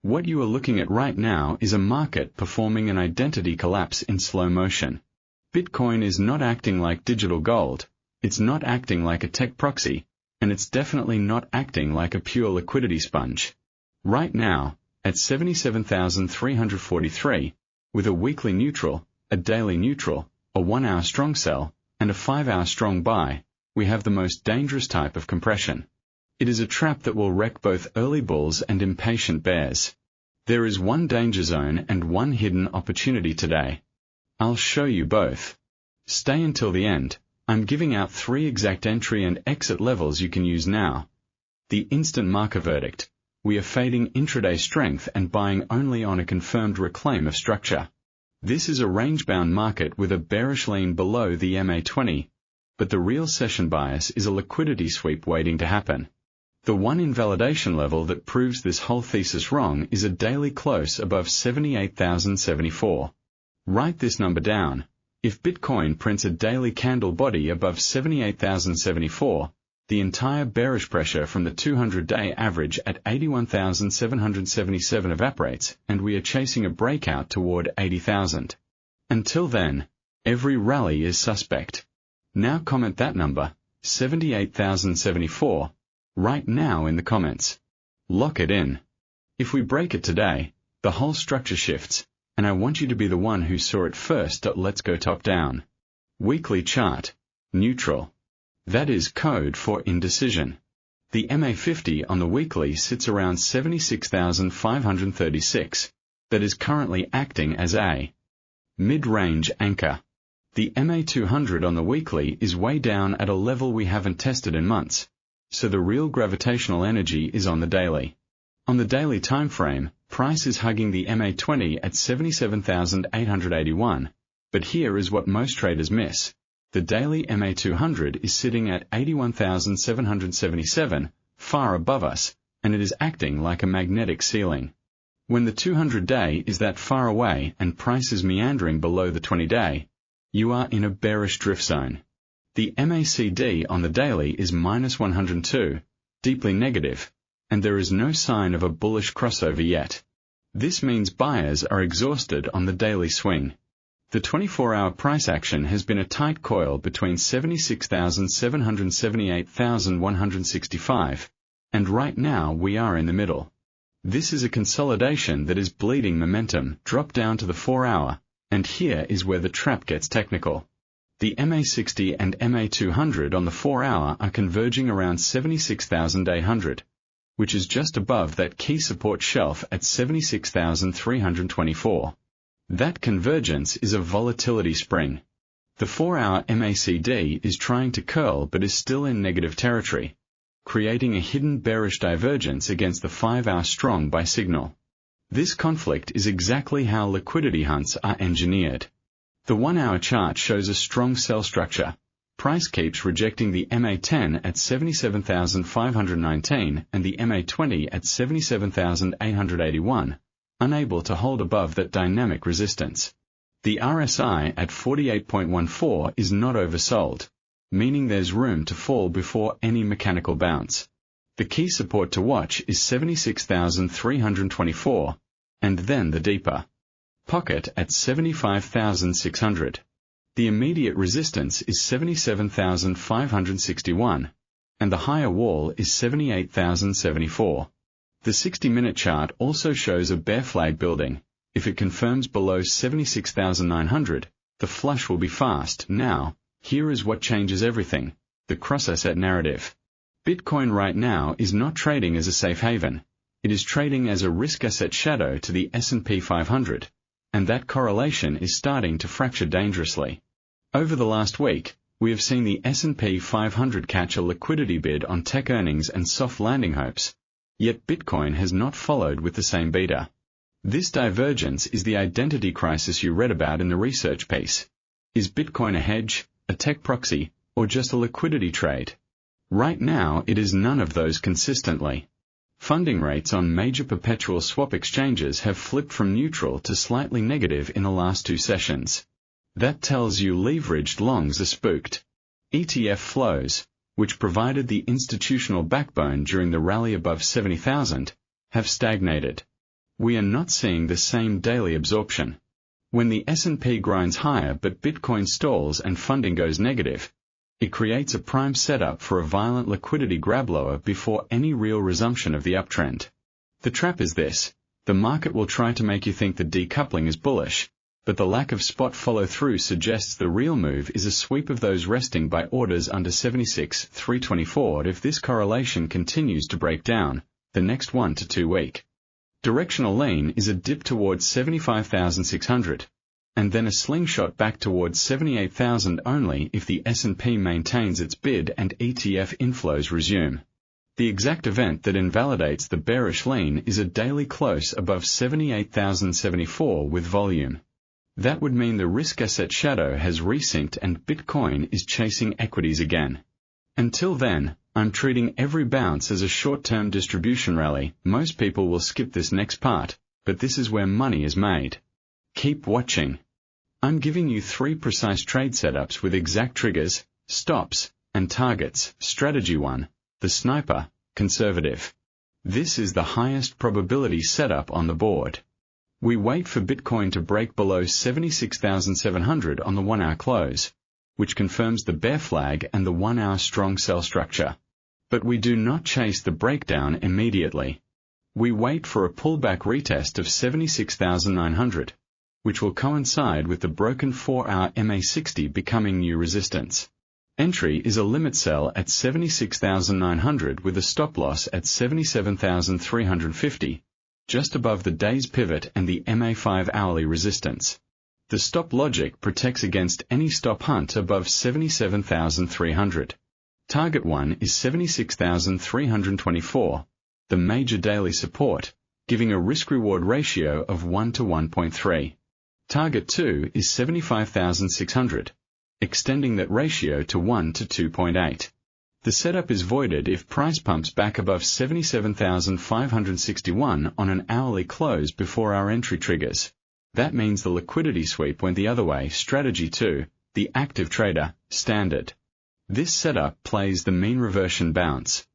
What you are looking at right now is a market performing an identity collapse in slow motion. Bitcoin is not acting like digital gold, it's not acting like a tech proxy, and it's definitely not acting like a pure liquidity sponge. Right now, at 77,343, with a weekly neutral, a daily neutral, a 1-hour strong sell, and a 5-hour strong buy, we have the most dangerous type of compression. It is a trap that will wreck both early bulls and impatient bears. There is one danger zone and one hidden opportunity today. I'll show you both. Stay until the end. I'm giving out 3 exact entry and exit levels you can use now. The instant market verdict. We are fading intraday strength and buying only on a confirmed reclaim of structure. This is a range-bound market with a bearish lean below the MA20, but the real session bias is a liquidity sweep waiting to happen. The one invalidation level that proves this whole thesis wrong is a daily close above 78,074. Write this number down. If Bitcoin prints a daily candle body above 78,074, the entire bearish pressure from the 200-day average at 81,777 evaporates, and we are chasing a breakout toward 80,000. Until then, every rally is suspect. Now comment that number, 78,074, right now in the comments. Lock it in. If we break it today, the whole structure shifts, and I want you to be the one who saw it first. Let's go top down. Weekly chart, neutral. That is code for indecision. The MA50 on the weekly sits around 76,536. That is currently acting as a mid-range anchor. The MA200 on the weekly is way down at a level we haven't tested in months, so the real gravitational energy is on the daily. On the daily time frame, price is hugging the MA20 at 77,881, but here is what most traders miss. The daily MA200 is sitting at 81,777, far above us, and it is acting like a magnetic ceiling. When the 200-day is that far away and price is meandering below the 20-day, you are in a bearish drift zone. The MACD on the daily is minus 102, deeply negative, and there is no sign of a bullish crossover yet. This means buyers are exhausted on the daily swing. The 24-hour price action has been a tight coil between 76,700 and 78,165, and right now we are in the middle. This is a consolidation that is bleeding momentum. Drop down to the 4-hour, and here is where the trap gets technical. The MA60 and MA200 on the 4-hour are converging around 76,800, which is just above that key support shelf at 76,324. That convergence is a volatility spring. The 4-hour MACD is trying to curl but is still in negative territory, creating a hidden bearish divergence against the 5-hour strong buy signal. This conflict is exactly how liquidity hunts are engineered. The 1-hour chart shows a strong sell structure. Price keeps rejecting the MA10 at 77,519 and the MA20 at 77,881. Unable to hold above that dynamic resistance. The RSI at 48.14 is not oversold, meaning there's room to fall before any mechanical bounce. The key support to watch is 76,324, and then the deeper pocket at 75,600. The immediate resistance is 77,561, and the higher wall is 78,074. The 60-minute chart also shows a bear flag building. If it confirms below 76,900, the flush will be fast. Now, here is what changes everything, the cross-asset narrative. Bitcoin right now is not trading as a safe haven. It is trading as a risk asset shadow to the S&P 500, and that correlation is starting to fracture dangerously. Over the last week, we have seen the S&P 500 catch a liquidity bid on tech earnings and soft landing hopes. Yet Bitcoin has not followed with the same beta. This divergence is the identity crisis you read about in the research piece. Is Bitcoin a hedge, a tech proxy, or just a liquidity trade? Right now it is none of those consistently. Funding rates on major perpetual swap exchanges have flipped from neutral to slightly negative in the last 2 sessions. That tells you leveraged longs are spooked. ETF flows, which provided the institutional backbone during the rally above 70,000, have stagnated. We are not seeing the same daily absorption. When the S&P grinds higher but Bitcoin stalls and funding goes negative, it creates a prime setup for a violent liquidity grab lower before any real resumption of the uptrend. The trap is this: the market will try to make you think the decoupling is bullish, but the lack of spot follow-through suggests the real move is a sweep of those resting by orders under 76,324. If this correlation continues to break down, the next 1 to 2 week directional lean is a dip towards 75,600, and then a slingshot back towards 78,000 only if the S&P maintains its bid and ETF inflows resume. The exact event that invalidates the bearish lean is a daily close above 78,074 with volume. That would mean the risk asset shadow has resynced and Bitcoin is chasing equities again. Until then, I'm treating every bounce as a short-term distribution rally. Most people will skip this next part, but this is where money is made. Keep watching. I'm giving you 3 precise trade setups with exact triggers, stops, and targets. Strategy 1, the sniper, conservative. This is the highest probability setup on the board. We wait for Bitcoin to break below 76,700 on the 1-hour close, which confirms the bear flag and the 1-hour strong sell structure. But we do not chase the breakdown immediately. We wait for a pullback retest of 76,900, which will coincide with the broken 4-hour MA60 becoming new resistance. Entry is a limit sell at 76,900 with a stop loss at 77,350, just above the day's pivot and the MA5 hourly resistance. The stop logic protects against any stop hunt above 77,300. Target 1 is 76,324, the major daily support, giving a risk-reward ratio of 1 to 1.3. Target 2 is 75,600, extending that ratio to 1 to 2.8. The setup is voided if price pumps back above 77,561 on an hourly close before our entry triggers. That means the liquidity sweep went the other way. Strategy 2, the active trader, standard. This setup plays the mean reversion bounce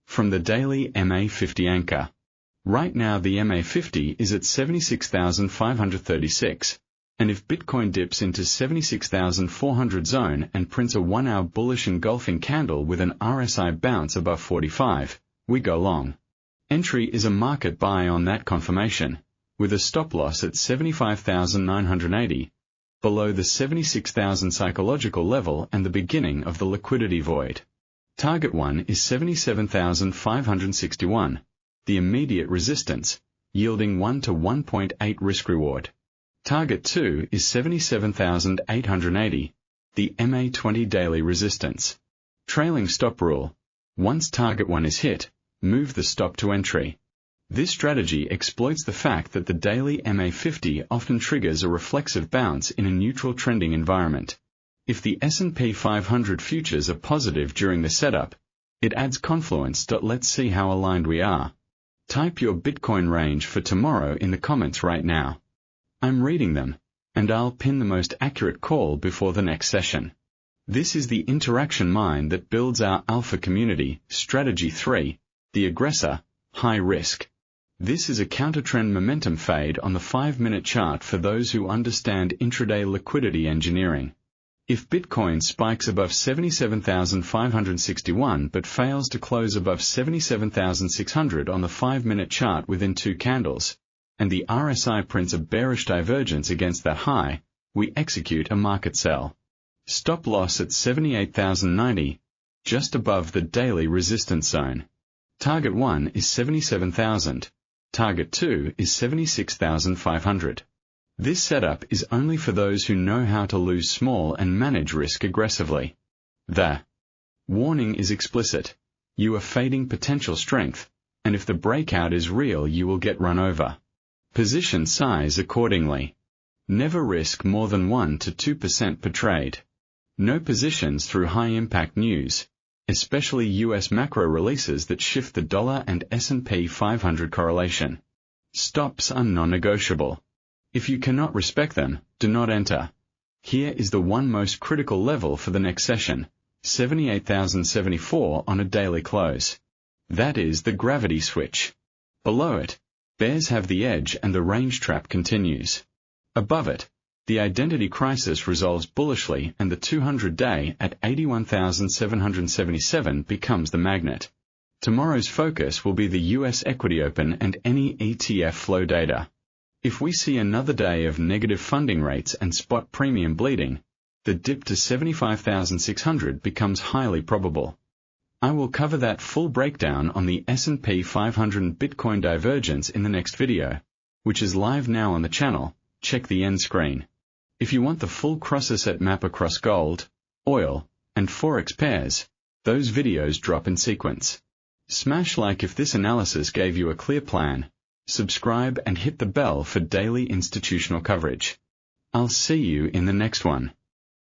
from the daily MA50 anchor. Right now the MA50 is at 76,536, and if Bitcoin dips into 76,400 zone and prints a 1-hour bullish engulfing candle with an RSI bounce above 45, we go long. Entry is a market buy on that confirmation, with a stop loss at 75,980, below the 76,000 psychological level and the beginning of the liquidity void. Target 1 is 77,561, the immediate resistance, yielding 1 to 1.8 risk-reward. Target 2 is 77,880, the MA20 daily resistance. Trailing stop rule. Once target 1 is hit, move the stop to entry. This strategy exploits the fact that the daily MA50 often triggers a reflexive bounce in a neutral trending environment. If the S&P 500 futures are positive during the setup, it adds confluence. Let's see how aligned we are. Type your Bitcoin range for tomorrow in the comments right now. I'm reading them, and I'll pin the most accurate call before the next session. This is the interaction mine that builds our alpha community. Strategy 3, the aggressor, high risk. This is a counter-trend momentum fade on the 5-minute chart for those who understand intraday liquidity engineering. If Bitcoin spikes above 77,561 but fails to close above 77,600 on the 5-minute chart within 2 candles, and the RSI prints a bearish divergence against that high, we execute a market sell. Stop loss at 78,090, just above the daily resistance zone. Target 1 is 77,000. Target 2 is 76,500. This setup is only for those who know how to lose small and manage risk aggressively. The warning is explicit. You are fading potential strength, and if the breakout is real you will get run over. Position size accordingly. Never risk more than 1 to 2% per trade. No positions through high-impact news, especially US macro releases that shift the dollar and S&P 500 correlation. Stops are non-negotiable. If you cannot respect them, do not enter. Here is the one most critical level for the next session, 78,074 on a daily close. That is the gravity switch. Below it, Bears have the edge and the range trap continues. Above it, the identity crisis resolves bullishly and the 200-day at 81,777 becomes the magnet. Tomorrow's focus will be the US equity open and any ETF flow data. If we see another day of negative funding rates and spot premium bleeding, the dip to 75,600 becomes highly probable. I will cover that full breakdown on the S&P 500 and Bitcoin divergence in the next video, which is live now on the channel. Check the end screen. If you want the full cross-asset map across gold, oil, and forex pairs, those videos drop in sequence. Smash like if this analysis gave you a clear plan. Subscribe and hit the bell for daily institutional coverage. I'll see you in the next one.